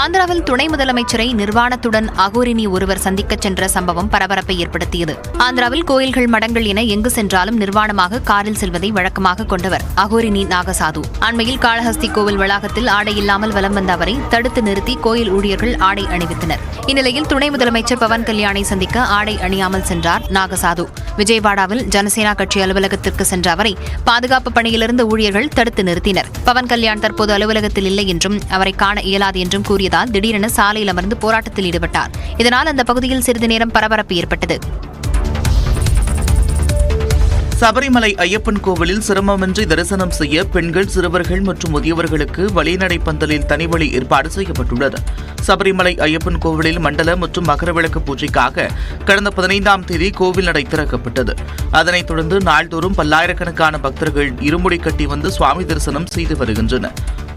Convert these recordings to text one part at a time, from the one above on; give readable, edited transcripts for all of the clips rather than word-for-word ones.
ஆந்திராவில் துணை முதலமைச்சரை நிர்வாணத்துடன் அகோரினி ஒருவர் சந்திக்கச் சென்ற சம்பவம் பரபரப்பை ஏற்படுத்தியது. ஆந்திராவில் கோயில்கள், மடங்கள் என எங்கு சென்றாலும் நிர்வாணமாக காரில் செல்வதை வழக்கமாக கொண்டவர் அகோரினி நாகசாது. அண்மையில் காளஹஸ்தி கோவில் வளாகத்தில் ஆடை இல்லாமல் வலம் வந்த அவரை தடுத்து நிறுத்தி கோயில் ஊழியர்கள் ஆடை அணிவித்தனர். இந்நிலையில் துணை முதலமைச்சர் பவன் கல்யாணை சந்திக்க ஆடை அணியாமல் சென்றார் நாகசாது. விஜயவாடாவில் ஜனசேனா கட்சி அலுவலகத்திற்கு சென்ற அவரை பாதுகாப்பு பணியிலிருந்து ஊழியர்கள் தடுத்து நிறுத்தினர். பவன் கல்யாண் தற்போது அலுவலகத்தில் இல்லை என்றும் அவரை காண இயலாது என்றும் கூறியதால் திடீரென சாலையில் அமர்ந்து போராட்டத்தில் ஈடுபட்டார். இதனால் அந்த பகுதியில் சிறிது நேரம் பரபரப்பு ஏற்பட்டது. சபரிமலை ஐயப்பன் கோவிலில் சிரமமின்றி தரிசனம் செய்ய பெண்கள், சிறுவர்கள் மற்றும் முதியவர்களுக்கு வழிநடை பந்தலில் தனிவழி ஏற்பாடு செய்யப்பட்டுள்ளது. சபரிமலை ஐயப்பன் கோவிலில் மண்டல மற்றும் மகரவிளக்கு பூஜைக்காக கடந்த 15ஆம் தேதி கோவில் நடை திறக்கப்பட்டது. அதனைத் தொடர்ந்து நாள்தோறும் பல்லாயிரக்கணக்கான பக்தர்கள் இருமுடி கட்டி வந்து சுவாமி தரிசனம் செய்து வருகின்றனர்.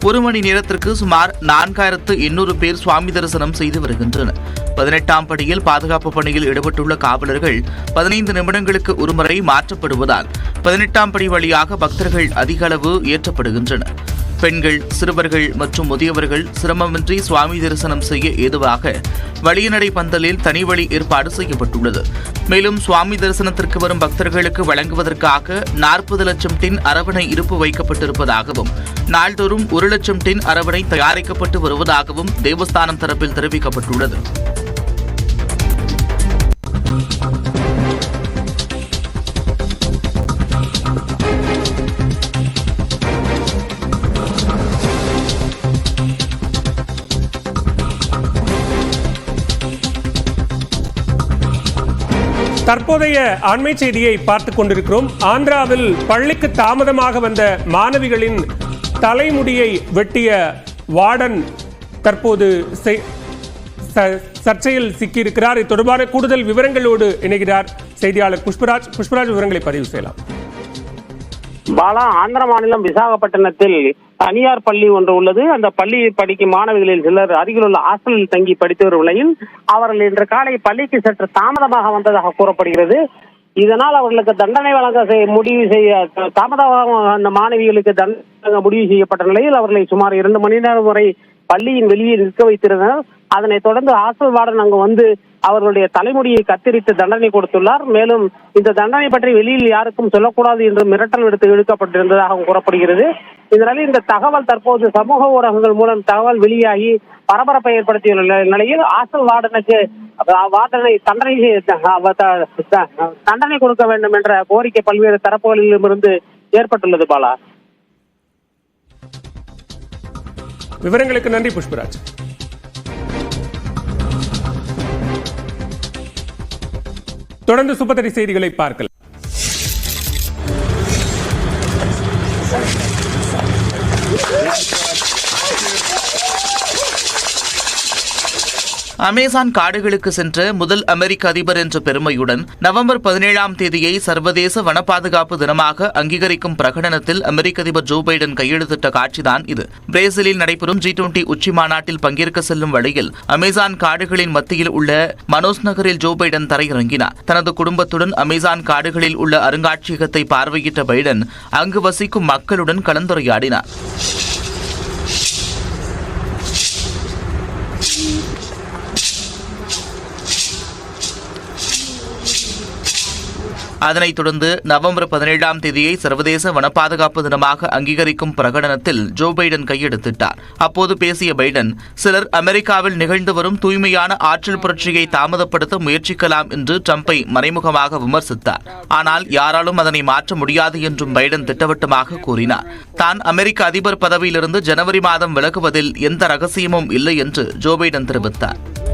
1 மணி நேரத்திற்கு சுமார் 4800 பேர் சுவாமி தரிசனம் செய்து வருகின்றனர். 18ஆம் படியில் பாதுகாப்பு பணியில் ஈடுபட்டுள்ள காவலர்கள் 15 நிமிடங்களுக்கு ஒருமுறை மாற்றப்படுவதால் 18ஆம் படி வழியாக பக்தர்கள் அதிக அளவு ஏற்றப்படுகின்றனர். பெண்கள், சிறுவர்கள் மற்றும் முதியவர்கள் சிரமமின்றி சுவாமி தரிசனம் செய்ய ஏதுவாக வழிநடை பந்தலில் தனிவழி ஏற்பாடு செய்யப்பட்டுள்ளது. மேலும் சுவாமி தரிசனத்திற்கு வரும் பக்தர்களுக்கு வழங்குவதற்காக 40 லட்சம் டின் அரவணை இருப்பு வைக்கப்பட்டிருப்பதாகவும் நாள்தோறும் 1 லட்சம் டின் அரவணை தயாரிக்கப்பட்டு வருவதாகவும் தேவஸ்தானம் தரப்பில் தெரிவிக்கப்பட்டுள்ளது. தற்போதைய அண்மை செய்தியை பார்த்துக் கொண்டிருக்கிறோம். ஆந்திராவில் பள்ளிக்கு தாமதமாக வந்த மாணவிகளின் தலைமுடியை வெட்டிய வார்டன் தற்போது சர்ச்சையில் சிக்கியிருக்கிறார். இது தொடர்பான கூடுதல் விவரங்களோடு இணைகிறார் செய்தியாளர் புஷ்பராஜ். விவரங்களை பதிவு செய்யலாம். பாலா, ஆந்திர மாநிலம் விசாகப்பட்டினத்தில் தனியார் பள்ளி ஒன்று உள்ளது. அந்த பள்ளியில் படிக்கும் மாணவிகளில் சிலர் அருகிலுள்ள ஹாஸ்டலில் தங்கி படித்து வரும் நிலையில் அவர்கள் இன்று காலை பள்ளிக்கு சற்று தாமதமாக வந்ததாக கூறப்படுகிறது. இதனால் அவர்களுக்கு தண்டனை வழங்க முடிவு செய்ய தாமதமாக அந்த மாணவிகளுக்கு தண்டனை முடிவு செய்யப்பட்ட நிலையில் அவர்களை சுமார் 2 மணி நேரம் வரை பள்ளியின் வெளியே நிற்க வைத்திருந்தனர். அதனைத் தொடர்ந்து ஹாஸ்டல் வார்டன் அங்கு வந்து அவர்களுடைய தலைமுடியை கத்தரித்து தண்டனை கொடுத்துள்ளார். மேலும் இந்த தண்டனை பற்றி வெளியில் யாருக்கும் சொல்லக்கூடாது என்று மிரட்டல் விடுத்து இழுக்கப்பட்டிருந்ததாக கூறப்படுகிறது. இதனால் இந்த தகவல் தற்போது சமூக ஊடகங்கள் மூலம் தகவல் வெளியாகி பரபரப்பை ஏற்படுத்தியுள்ள நிலையில் ஹாஸ்டல் வார்டனுக்கு தண்டனை கொடுக்க வேண்டும் என்ற கோரிக்கை பல்வேறு தரப்புகளிலுமிருந்து ஏற்பட்டுள்ளது. பாலா, விவரங்களுக்கு நன்றி புஷ்பராஜ். தொடர்ந்து சுபதிரி செய்திகளை பார்க்கலாம். அமேசான் காடுகளுக்கு சென்ற முதல் அமெரிக்க அதிபர் என்ற பெருமையுடன் நவம்பர் 17ஆம் தேதியை சர்வதேச வன பாதுகாப்பு தினமாக அங்கீகரிக்கும் பிரகடனத்தில் அமெரிக்க அதிபர் ஜோ பைடன் கையெழுத்திட்ட காட்சிதான் இது. பிரேசிலில் நடைபெறும் G20 உச்சி மாநாட்டில் பங்கேற்க செல்லும் வழியில் அமேசான் காடுகளின் மத்தியில் உள்ள மனோஸ் நகரில் ஜோ பைடன் தரையிறங்கினார். தனது குடும்பத்துடன் அமேசான் காடுகளில் உள்ள அருங்காட்சியகத்தை பார்வையிட்ட பைடன் அங்கு வசிக்கும் மக்களுடன் கலந்துரையாடினார். அதனைத் தொடர்ந்து நவம்பர் 17ஆம் தேதியை சர்வதேச வன பாதுகாப்பு தினமாக அங்கீகரிக்கும் பிரகடனத்தில் ஜோ பைடன் கையெழுத்திட்டார். அப்போது பேசிய பைடன், சிலர் அமெரிக்காவில் நிகழ்ந்து வரும் தூய்மையான ஆற்றல் புரட்சியை தாமதப்படுத்த முயற்சிக்கலாம் என்று ட்ரம்பை மறைமுகமாக விமர்சித்தார். ஆனால் யாராலும் அதனை மாற்ற முடியாது என்றும் பைடன் திட்டவட்டமாக கூறினார். தான் அமெரிக்க அதிபர் பதவியிலிருந்து ஜனவரி மாதம் விலகுவதில் எந்த ரகசியமும் இல்லை என்று ஜோ பைடன் தெரிவித்தார்.